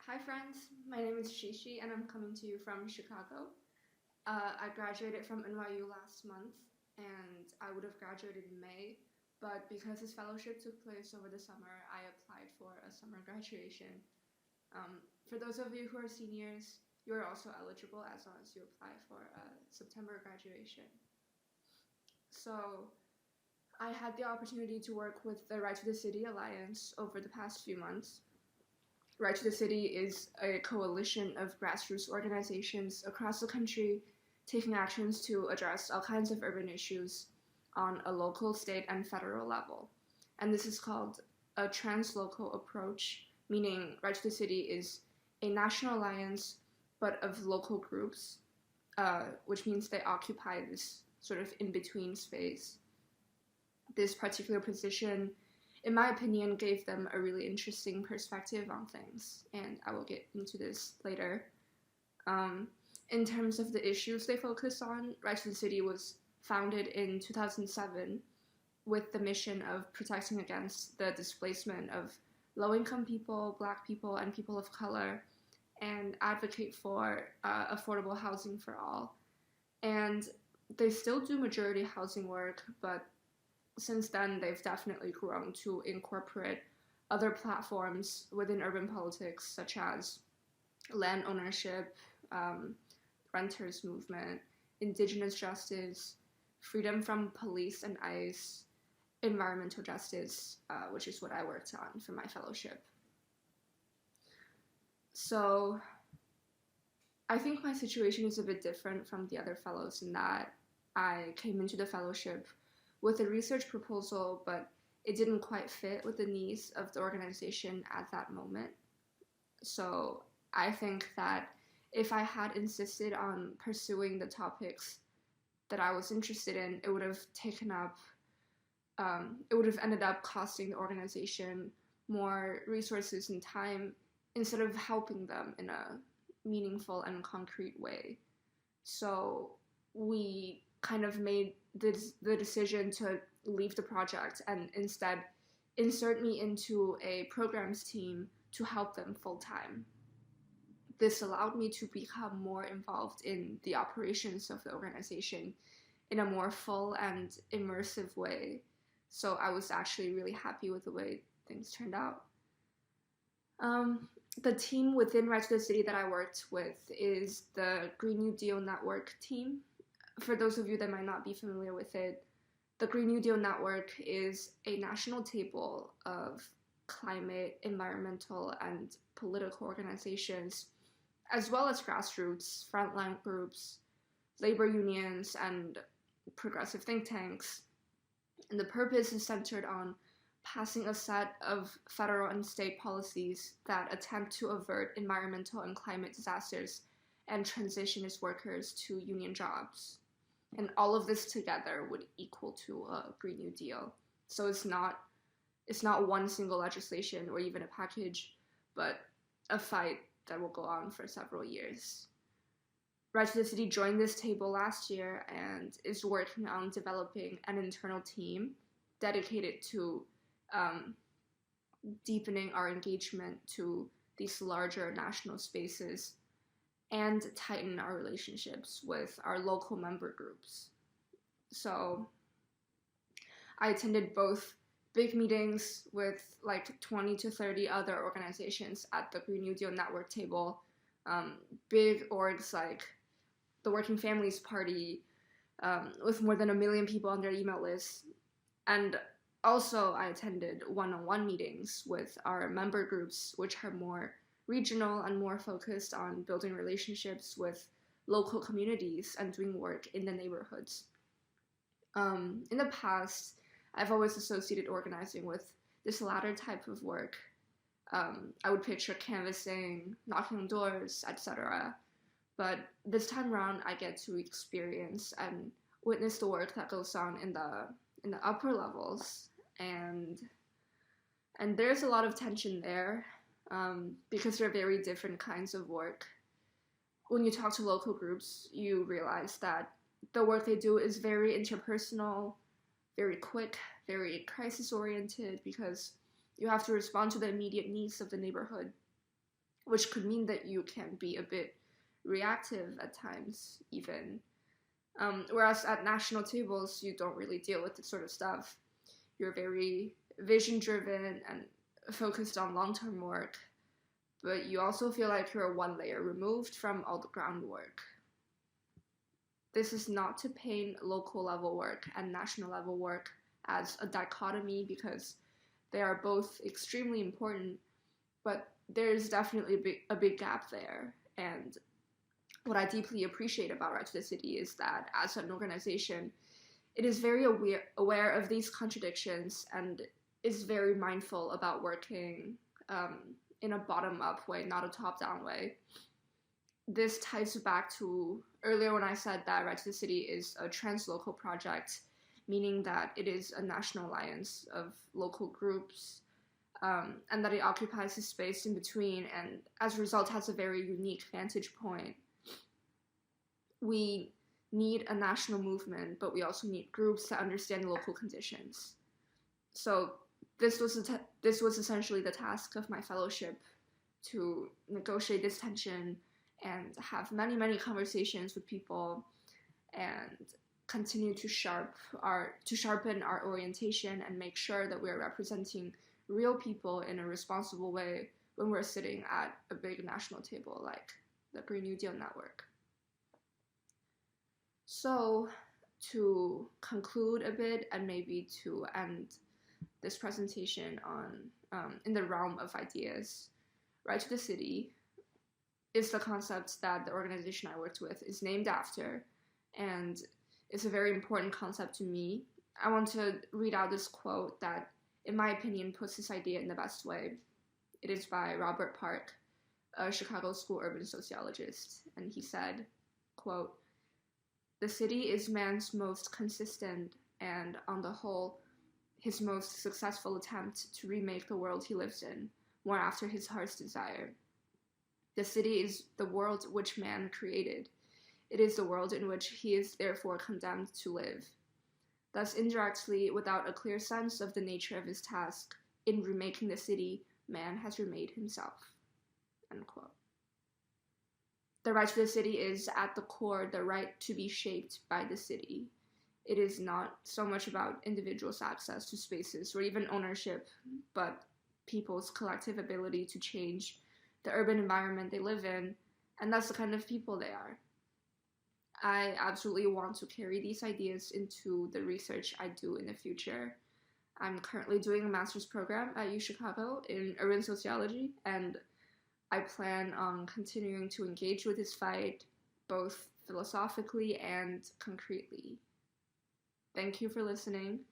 Hi friends, my name is Xixi and I'm coming to you from Chicago. I graduated from NYU last month and I would have graduated in May, but because this fellowship took place over the summer, I applied for a summer graduation. For those of you who are seniors, you are also eligible as long as you apply for a September graduation. So I had the opportunity to work with the Right to the City Alliance over the past few months. Right to the City is a coalition of grassroots organizations across the country taking actions to address all kinds of urban issues on a local, state, and federal level. And this is called a translocal approach, meaning Right to the City is a national alliance, but of local groups, which means they occupy this sort of in-between space. This particular position, in my opinion, gave them a really interesting perspective on things, and I will get into this later. In terms of the issues they focus on, Right to the City was founded in 2007 with the mission of protecting against the displacement of low-income people, Black people, and people of color, and advocate for affordable housing for all. And they still do majority housing work, but since then, they've definitely grown to incorporate other platforms within urban politics, such as land ownership, renters movement, indigenous justice, freedom from police and ICE, environmental justice, which is what I worked on for my fellowship. So I think my situation is a bit different from the other fellows in that I came into the fellowship with a research proposal, but it didn't quite fit with the needs of the organization at that moment. So I think that if I had insisted on pursuing the topics that I was interested in, it would have ended up costing the organization more resources and time instead of helping them in a meaningful and concrete way. So we kind of made the decision to leave the project and instead insert me into a programs team to help them full-time. This allowed me to become more involved in the operations of the organization in a more full and immersive way. So I was actually really happy with the way things turned out. The team within Right to the City that I worked with is the Green New Deal Network team. For those of you that might not be familiar with it, the Green New Deal Network is a national table of climate, environmental, and political organizations, as well as grassroots, frontline groups, labor unions, and progressive think tanks. And the purpose is centered on passing a set of federal and state policies that attempt to avert environmental and climate disasters and transition its workers to union jobs. And all of this together would equal to a Green New Deal. So it's not one single legislation or even a package, but a fight that will go on for several years. Right to the City joined this table last year and is working on developing an internal team dedicated to deepening our engagement to these larger national spaces and tighten our relationships with our local member groups. So I attended both big meetings with like 20 to 30 other organizations at the Green New Deal Network table, big orgs like the Working Families Party, with more than 1 million people on their email list. And also I attended one-on-one meetings with our member groups, which are more regional and more focused on building relationships with local communities and doing work in the neighborhoods. In the past, I've always associated organizing with this latter type of work. I would picture canvassing, knocking on doors, etc. But this time around, I get to experience and witness the work that goes on in the upper levels, and there's a lot of tension there. Because they're very different kinds of work. When you talk to local groups, you realize that the work they do is very interpersonal, very quick, very crisis-oriented, because you have to respond to the immediate needs of the neighborhood. which could mean that you can be a bit reactive at times, even. Whereas at national tables, you don't really deal with this sort of stuff. You're very vision-driven and focused on long-term work, but you also feel like you're one layer removed from all the groundwork. This is not to paint local level work and national level work as a dichotomy, because they are both extremely important, but there's definitely a big gap there. And what I deeply appreciate about Right to the City is that as an organization, it is very aware of these contradictions and is very mindful about working in a bottom-up way, not a top-down way. This ties back to earlier when I said that Right to the City is a translocal project, meaning that it is a national alliance of local groups, and that it occupies a space in between, and as a result has a very unique vantage point. We need a national movement, but we also need groups that understand local conditions. So this was essentially the task of my fellowship, to negotiate this tension and have many conversations with people and continue to sharpen our orientation and make sure that we are representing real people in a responsible way when we're sitting at a big national table like the Green New Deal Network. So to conclude a bit and maybe to end this presentation on in the realm of ideas, Right to the City is the concept that the organization I worked with is named after, and it's a very important concept to me. I want to read out this quote that, in my opinion, puts this idea in the best way. It is by Robert Park, a Chicago School urban sociologist, and he said, quote, "The city is man's most consistent and, on the whole, his most successful attempt to remake the world he lives in, more after his heart's desire. The city is the world which man created. It is the world in which he is therefore condemned to live. Thus, indirectly, without a clear sense of the nature of his task, in remaking the city, man has remade himself." End quote. The right to the city is, at the core, the right to be shaped by the city. It is not so much about individuals' access to spaces or even ownership, but people's collective ability to change the urban environment they live in, and that's the kind of people they are. I absolutely want to carry these ideas into the research I do in the future. I'm currently doing a master's program at UChicago in urban sociology, and I plan on continuing to engage with this fight, both philosophically and concretely. Thank you for listening.